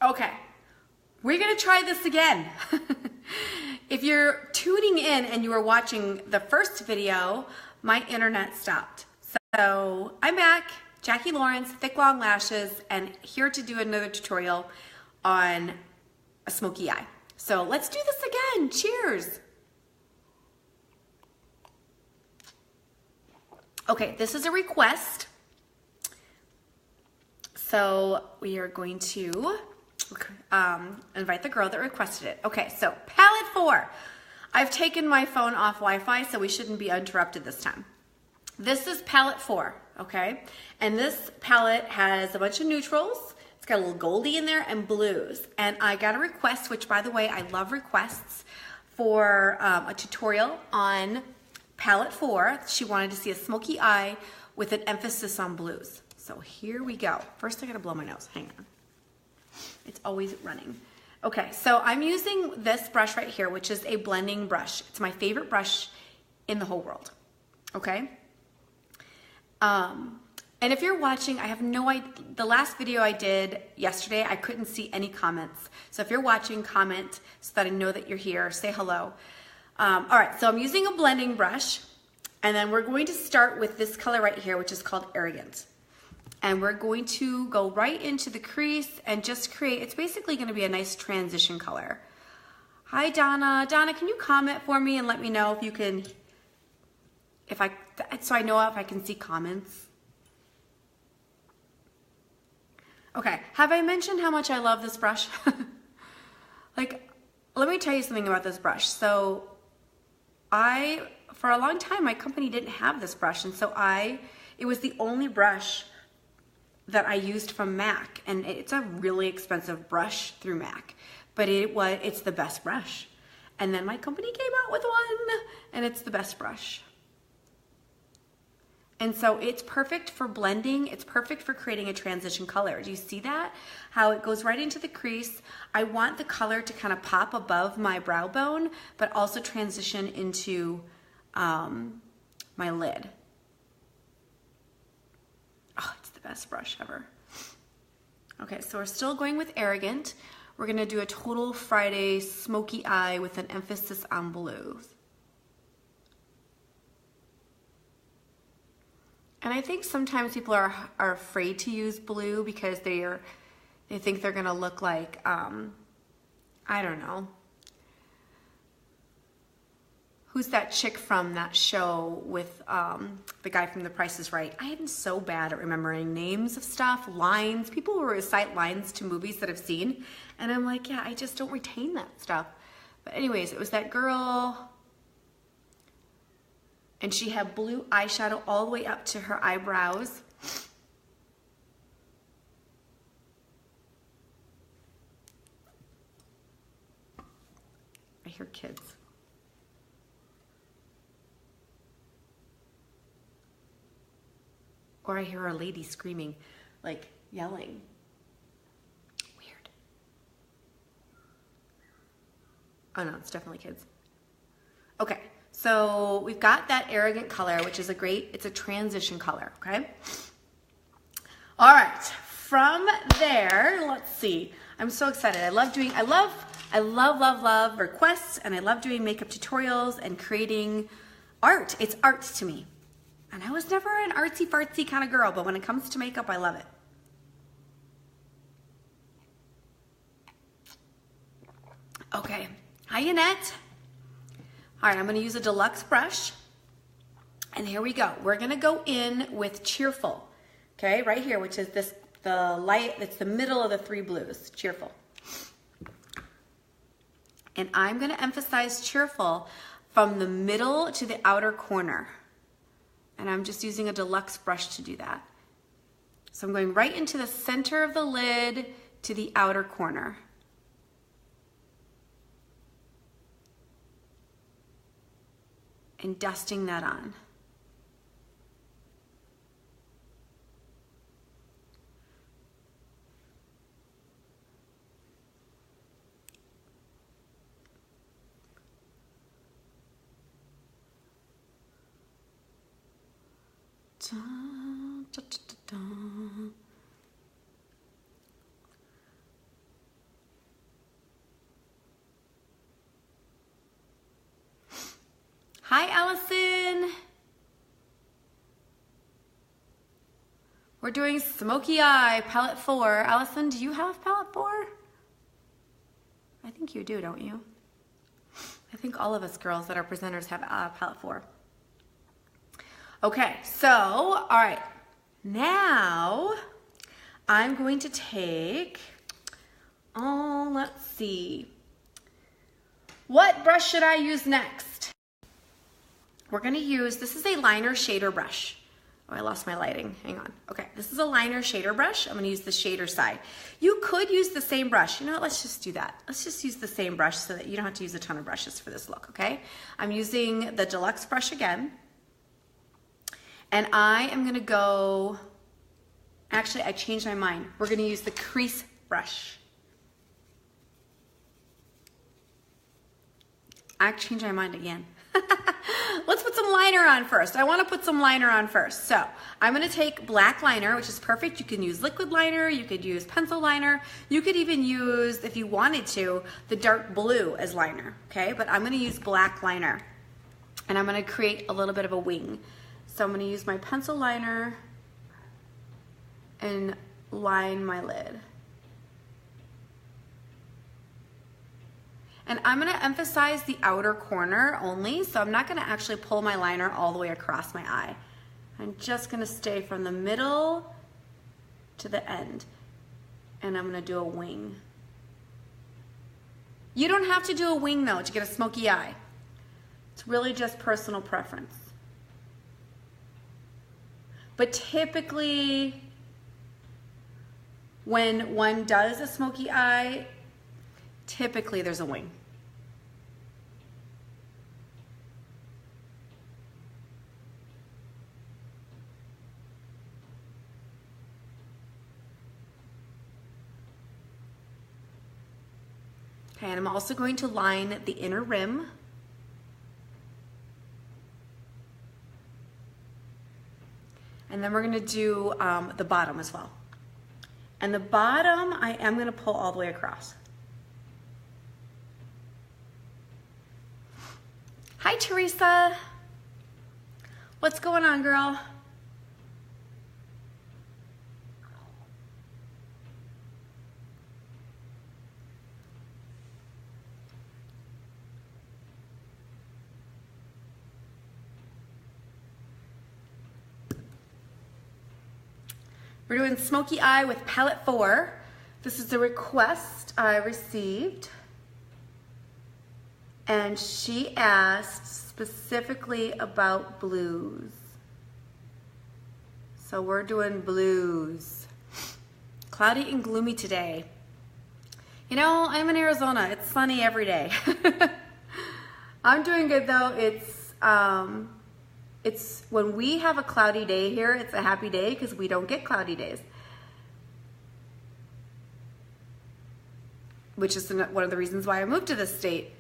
Okay, we're gonna try this again. If you're tuning in and you were watching the first video, my internet stopped. So I'm back, Jackie Lawrence, Thick Long Lashes, and here to do another tutorial on a smoky eye. So let's do this again, cheers. Okay, this is a request. So we are going to invite the girl that requested it. Okay, so palette 4. I've taken my phone off Wi-Fi, so we shouldn't be interrupted this time. This is palette 4, okay? And this palette has a bunch of neutrals. It's got a little goldie in there and blues. And I got a request, which by the way, I love requests, for a tutorial on palette 4. She wanted to see a smoky eye with an emphasis on blues. So here we go. First I gotta blow my nose, hang on. It's always running. Okay, so I'm using this brush right here, which is a blending brush. It's my favorite brush in the whole world, okay? And if you're watching, I have no idea, the last video I did yesterday, I couldn't see any comments. So if you're watching, comment so that I know that you're here, say hello. All right, so I'm using a blending brush, and then we're going to start with this color right here, which is called Arrogant. And we're going to go right into the crease and just create, it's basically gonna be a nice transition color. Hi, Donna. Donna, can you comment for me and let me know if you can, so I know if I can see comments? Okay, have I mentioned how much I love this brush? Like, let me tell you something about this brush. So for a long time, my company didn't have this brush, and so it was the only brush that I used from MAC, and it's a really expensive brush through MAC, but it's the best brush. And then my company came out with one, and it's the best brush. And so it's perfect for blending. It's perfect for creating a transition color. Do you see that? How it goes right into the crease. I want the color to kind of pop above my brow bone, but also transition into my lid. Oh, it's the best brush ever. Okay, so we're still going with Arrogant. We're gonna do a total Friday smoky eye with an emphasis on blues. And I think sometimes people are afraid to use blue because they think they're gonna look like, I don't know. Who's that chick from that show with the guy from The Price is Right? I am so bad at remembering names of stuff, lines. People will recite lines to movies that I've seen, and I'm like, yeah, I just don't retain that stuff. But anyways, it was that girl, and she had blue eyeshadow all the way up to her eyebrows. I hear kids. Or I hear a lady screaming, like yelling. Weird. Oh no, it's definitely kids. Okay, so we've got that Arrogant color, which is it's a transition color, okay? All right, from there, let's see. I'm so excited. I love requests, and I love doing makeup tutorials and creating art. It's art to me. And I was never an artsy-fartsy kind of girl, but when it comes to makeup, I love it. Okay, hi Annette. All right, I'm gonna use a deluxe brush, and here we go. We're gonna go in with Cheerful, okay, right here, which is the light, it's the middle of the 3 blues, Cheerful. And I'm gonna emphasize Cheerful from the middle to the outer corner. And I'm just using a deluxe brush to do that. So I'm going right into the center of the lid to the outer corner. And dusting that on. Hi, Allison. We're doing Smoky Eye, palette 4. Allison, do you have palette 4? I think you do, don't you? I think all of us girls that are presenters have palette 4. Okay, so, all right. Now, I'm going to take, let's see. What brush should I use next? We're gonna use, this is a liner shader brush. Oh, I lost my lighting, hang on. Okay, this is a liner shader brush. I'm gonna use the shader side. You could use the same brush. You know what, let's just do that. Let's just use the same brush so that you don't have to use a ton of brushes for this look, okay? I'm using the deluxe brush again. And I am gonna go, actually I changed my mind. We're gonna use the crease brush. I changed my mind again. Let's put some liner on first. I want to put some liner on first. So I'm going to take black liner, which is perfect. You can use liquid liner. You could use pencil liner. You could even use, if you wanted to, the dark blue as liner. Okay, but I'm going to use black liner. And I'm going to create a little bit of a wing. So I'm going to use my pencil liner and line my lid. And I'm gonna emphasize the outer corner only, so I'm not gonna actually pull my liner all the way across my eye. I'm just gonna stay from the middle to the end. And I'm gonna do a wing. You don't have to do a wing though to get a smoky eye. It's really just personal preference. But typically, when one does a smoky eye, typically there's a wing. Okay, and I'm also going to line the inner rim. And then we're going to do the bottom as well. And the bottom, I am going to pull all the way across. Hi, Teresa. What's going on, girl? We're doing Smoky Eye with palette 4. This is a request I received. And she asked specifically about blues. So we're doing blues. Cloudy and gloomy today. You know, I'm in Arizona. It's sunny every day. I'm doing good though. It's when we have a cloudy day here, it's a happy day because we don't get cloudy days. Which is one of the reasons why I moved to this state.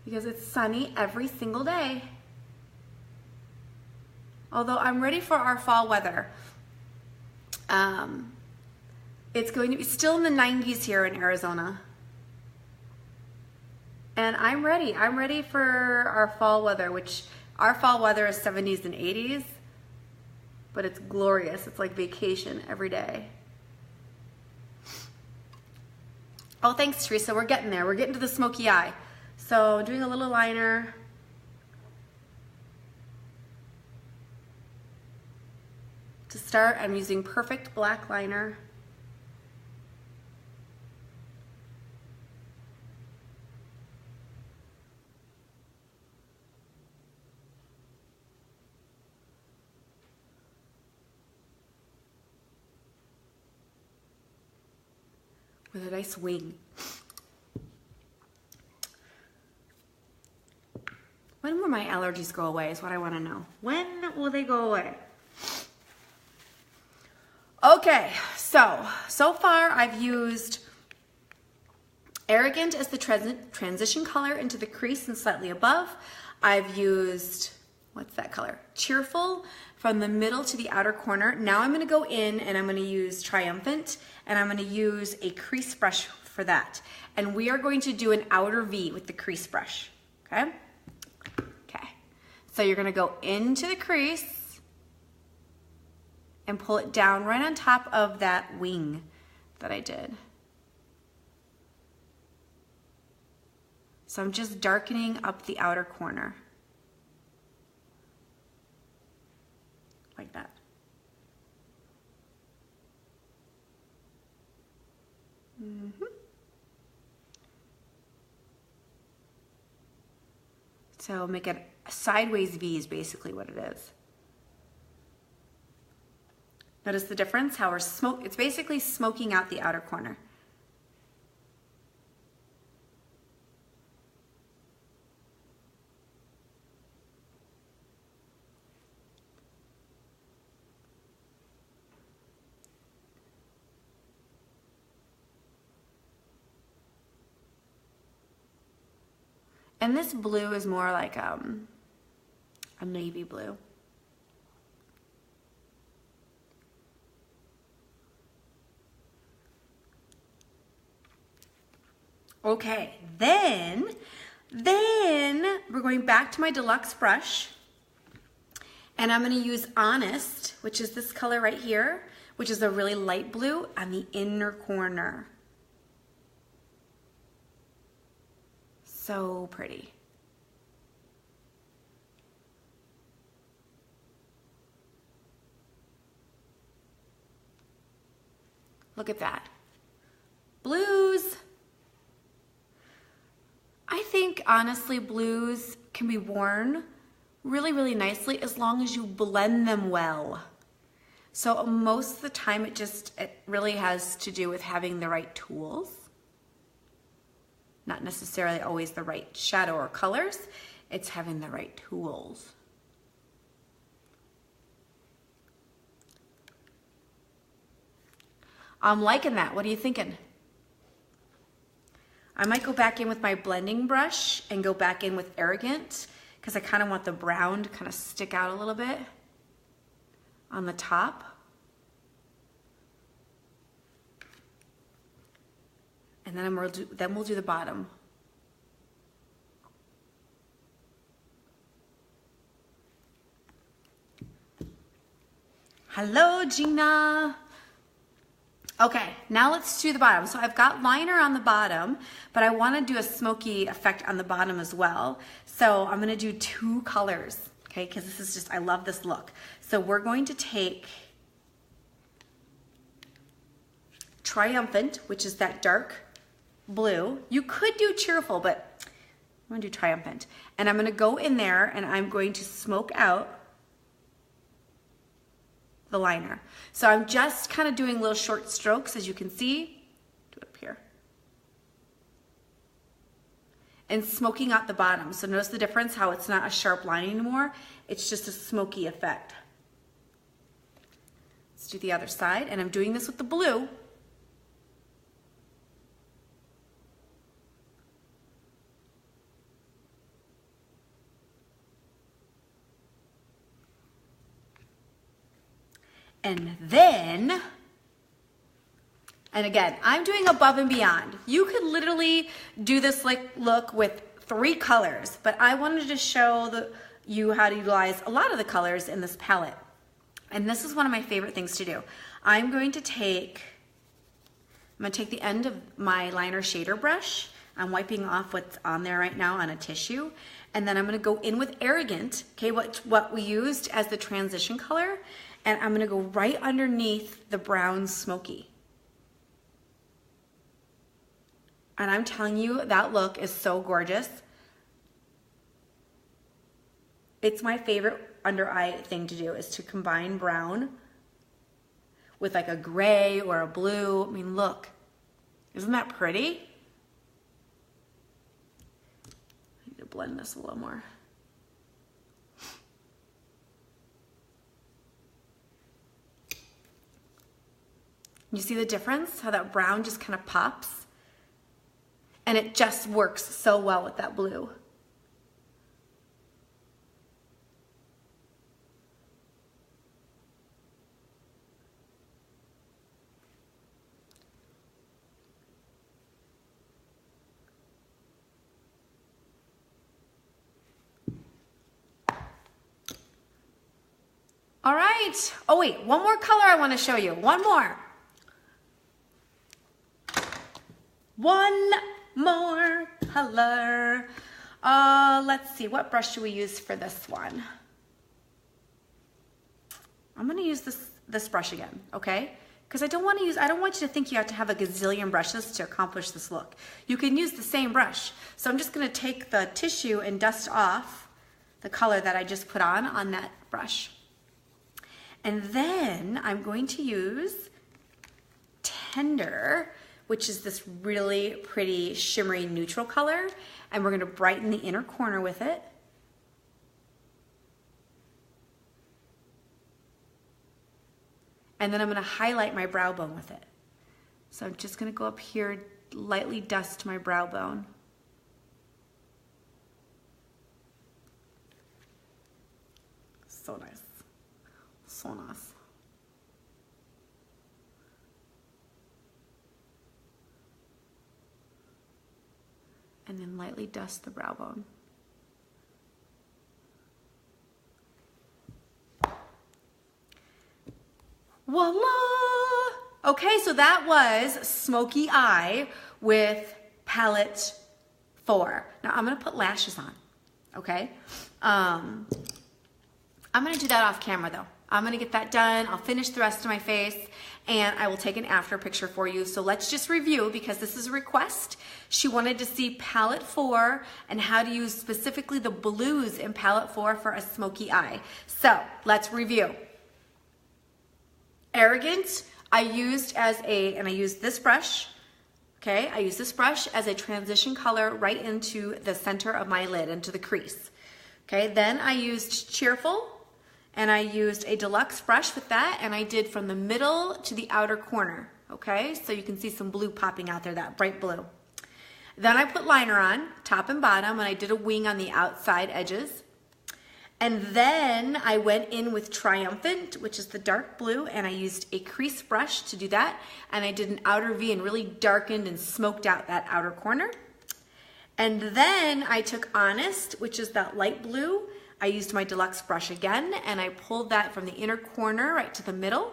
Because it's sunny every single day. Although I'm ready for our fall weather. It's going to be still in the 90s here in Arizona. And I'm ready. I'm ready for our fall weather, which our fall weather is 70s and 80s. But it's glorious. It's like vacation every day. Oh, thanks, Teresa. We're getting there. We're getting to the smoky eye. So doing a little liner. To start, I'm using perfect black liner. With a nice wing. When will my allergies go away is what I want to know. When will they go away? Okay, so far I've used Arrogant as the transition color into the crease and slightly above. I've used, what's that color? Cheerful from the middle to the outer corner. Now I'm going to go in and I'm going to use Triumphant and I'm going to use a crease brush for that. And we are going to do an outer V with the crease brush, okay? Okay, So you're gonna go into the crease and pull it down right on top of that wing that I did. So I'm just darkening up the outer corner. Like that. So make it a sideways V is basically what it is. Notice the difference? How it's basically smoking out the outer corner. And this blue is more like a navy blue. Okay, then we're going back to my deluxe brush, and I'm gonna use Honest, which is this color right here, which is a really light blue on the inner corner. So pretty. Look at that. Blues. I think honestly blues can be worn really, really nicely as long as you blend them well. So most of the time it really has to do with having the right tools. Not necessarily always the right shadow or colors, it's having the right tools. I'm liking that. What are you thinking? I might go back in with my blending brush and go back in with Arrogant because I kind of want the brown to kind of stick out a little bit on the top. And then we'll do the bottom. Hello, Gina. Okay, now let's do the bottom. So I've got liner on the bottom, but I want to do a smoky effect on the bottom as well. So I'm going to do two colors, okay, because this is just, I love this look. So we're going to take Triumphant, which is that dark blue. You could do Cheerful, but I'm going to do Triumphant. And I'm going to go in there and I'm going to smoke out the liner. So I'm just kind of doing little short strokes, as you can see. Do it up here. And smoking out the bottom. So notice the difference, how it's not a sharp line anymore. It's just a smoky effect. Let's do the other side. And I'm doing this with the blue. And then, and again, I'm doing above and beyond. You could literally do this look with 3 colors, but I wanted to show you how to utilize a lot of the colors in this palette. And this is one of my favorite things to do. I'm going to take the end of my liner shader brush. I'm wiping off what's on there right now on a tissue. And then I'm gonna go in with Arrogant, okay, what we used as the transition color. And I'm gonna go right underneath the brown smoky. And I'm telling you, that look is so gorgeous. It's my favorite under eye thing to do, is to combine brown with like a gray or a blue. I mean, look, isn't that pretty? I need to blend this a little more. You see the difference? How that brown just kind of pops? And it just works so well with that blue. All right. Oh wait, one more color I want to show you. One more. One more color. Let's see, what brush do we use for this one? I'm gonna use this brush again, okay? Because I don't want you to think you have to have a gazillion brushes to accomplish this look. You can use the same brush. So I'm just gonna take the tissue and dust off the color that I just put on that brush. And then I'm going to use Tender, which is this really pretty shimmery neutral color, and we're gonna brighten the inner corner with it. And then I'm gonna highlight my brow bone with it. So I'm just gonna go up here, lightly dust my brow bone. So nice, so nice. And then lightly dust the brow bone. Voila! Okay, so that was Smoky Eye with palette 4. Now I'm gonna put lashes on, okay? I'm gonna do that off camera though. I'm gonna get that done. I'll finish the rest of my face and I will take an after picture for you. So let's just review because this is a request. She wanted to see palette 4 and how to use specifically the blues in palette 4 for a smoky eye. So let's review. Arrogant, I used this brush, okay? I used this brush as a transition color right into the center of my lid, into the crease. Okay, then I used Cheerful, and I used a deluxe brush with that, and I did from the middle to the outer corner, okay? So you can see some blue popping out there, that bright blue. Then I put liner on, top and bottom, and I did a wing on the outside edges. And then I went in with Triumphant, which is the dark blue, and I used a crease brush to do that. And I did an outer V and really darkened and smoked out that outer corner. And then I took Honest, which is that light blue. I used my deluxe brush again, and I pulled that from the inner corner right to the middle.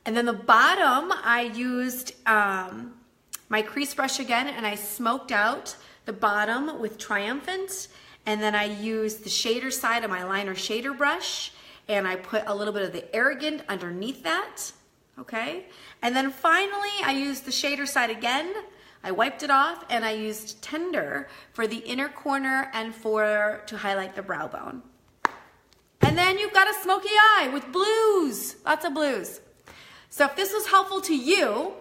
And then the bottom, I used my crease brush again, and I smoked out the bottom with Triumphant. And then I used the shader side of my liner shader brush, and I put a little bit of the Arrogant underneath that, okay? And then finally, I used the shader side again. I wiped it off, and I used Tender for the inner corner and to highlight the brow bone. And then you've got a smoky eye with blues, lots of blues. So if this was helpful to you,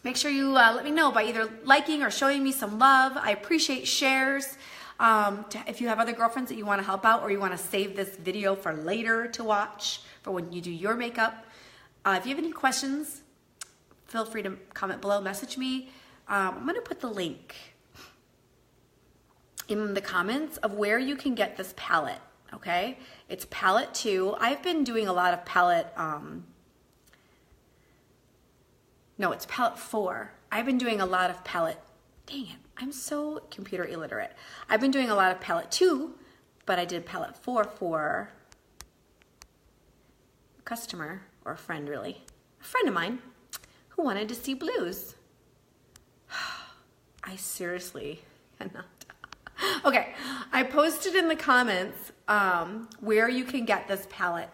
make sure you let me know by either liking or showing me some love. I appreciate shares. If you have other girlfriends that you want to help out or you want to save this video for later to watch for when you do your makeup. If you have any questions, feel free to comment below, message me. I'm going to put the link in the comments of where you can get this palette, okay? It's palette 2. I've been doing a lot of palette, no, it's palette 4. I've been doing a lot of palette, dang it. I'm so computer illiterate. I've been doing a lot of palette 2, but I did palette 4 for a customer, or a friend really, a friend of mine who wanted to see blues. I seriously cannot. Okay, I posted in the comments where you can get this palette.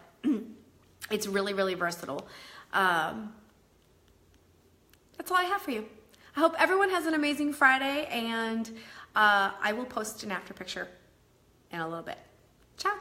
It's really, really versatile. That's all I have for you. I hope everyone has an amazing Friday, and I will post an after picture in a little bit. Ciao.